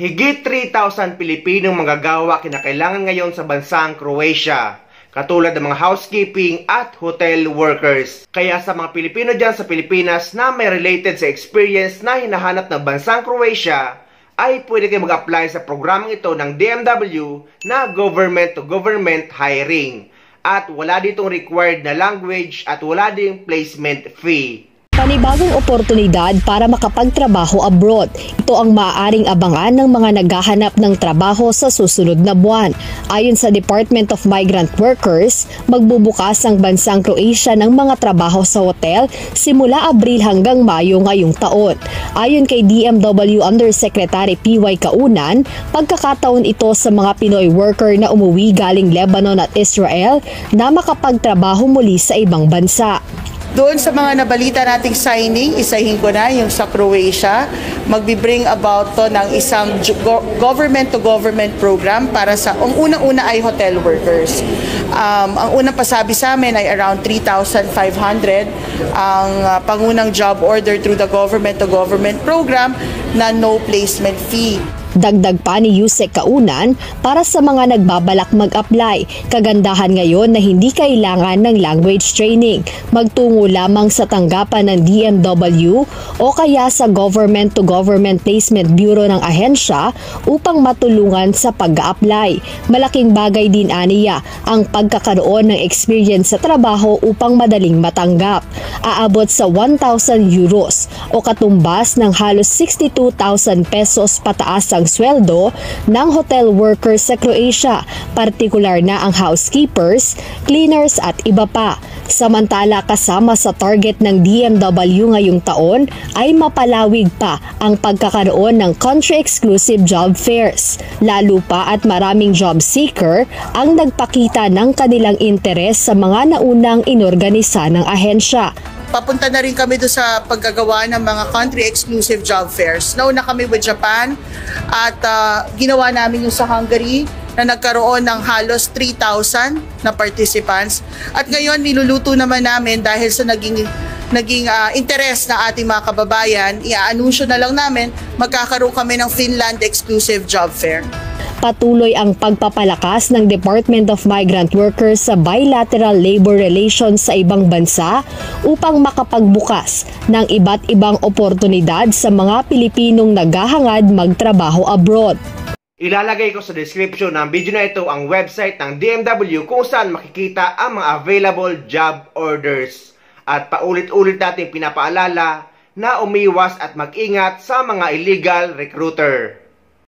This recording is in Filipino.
Higit 3,000 Pilipinong manggagawa kinakailangan ngayon sa bansang Croatia, katulad ng mga housekeeping at hotel workers. Kaya sa mga Pilipino dyan sa Pilipinas na may related sa experience na hinahanap ng bansang Croatia, ay pwede kayo mag-apply sa programang ito ng DMW na government-to-government hiring. At wala ditong required na language at wala ding placement fee. Panibagong oportunidad para makapagtrabaho abroad. Ito ang maaaring abangan ng mga naghahanap ng trabaho sa susunod na buwan. Ayon sa Department of Migrant Workers, magbubukas ang bansang Croatia ng mga trabaho sa hotel simula Abril hanggang Mayo ngayong taon. Ayon kay DMW Undersecretary P.Y. Kaunan, pagkakataon ito sa mga Pinoy worker na umuwi galing Lebanon at Israel na makapagtrabaho muli sa ibang bansa. Doon sa mga nabalita nating signing, isahin ko na yung sa Croatia, magbi-bring about to ng isang government-to-government program para sa, ang unang-una ay hotel workers. Ang unang pasabi sa amin ay around 3,500 ang pangunang job order through the government-to-government program na no placement fee. Dagdag pa ni Yusek Kaunan, para sa mga nagbabalak mag-apply, kagandahan ngayon na hindi kailangan ng language training. Magtungo lamang sa tanggapan ng DMW o kaya sa Government-to-Government Placement Bureau ng ahensya upang matulungan sa pag-apply. Malaking bagay din aniya ang pagkakaroon ng experience sa trabaho upang madaling matanggap. Aabot sa 1,000 euros o katumbas ng halos 62,000 pesos pataas ang sweldo ng hotel workers sa Croatia, partikular na ang housekeepers, cleaners at iba pa. Samantala, kasama sa target ng DMW ngayong taon ay mapalawig pa ang pagkakaroon ng country-exclusive job fairs. Lalo pa at maraming job seeker ang nagpakita ng kanilang interes sa mga naunang inorganisa ng ahensya. Papunta na rin kami doon sa paggagawa ng mga country-exclusive job fairs. Nauna kami with Japan at ginawa namin yung sa Hungary na nagkaroon ng halos 3,000 na participants. At ngayon niluluto naman namin dahil sa naging interes na ating mga kababayan, i-anunsyo na lang namin magkakaroon kami ng Finland exclusive job fair. Patuloy ang pagpapalakas ng Department of Migrant Workers sa bilateral labor relations sa ibang bansa upang makapagbukas ng iba't ibang oportunidad sa mga Pilipinong naghahangad magtrabaho abroad. Ilalagay ko sa description ng video na ito ang website ng DMW kung saan makikita ang mga available job orders. At paulit-ulit natin pinapaalala na umiwas at mag-ingat sa mga illegal recruiter.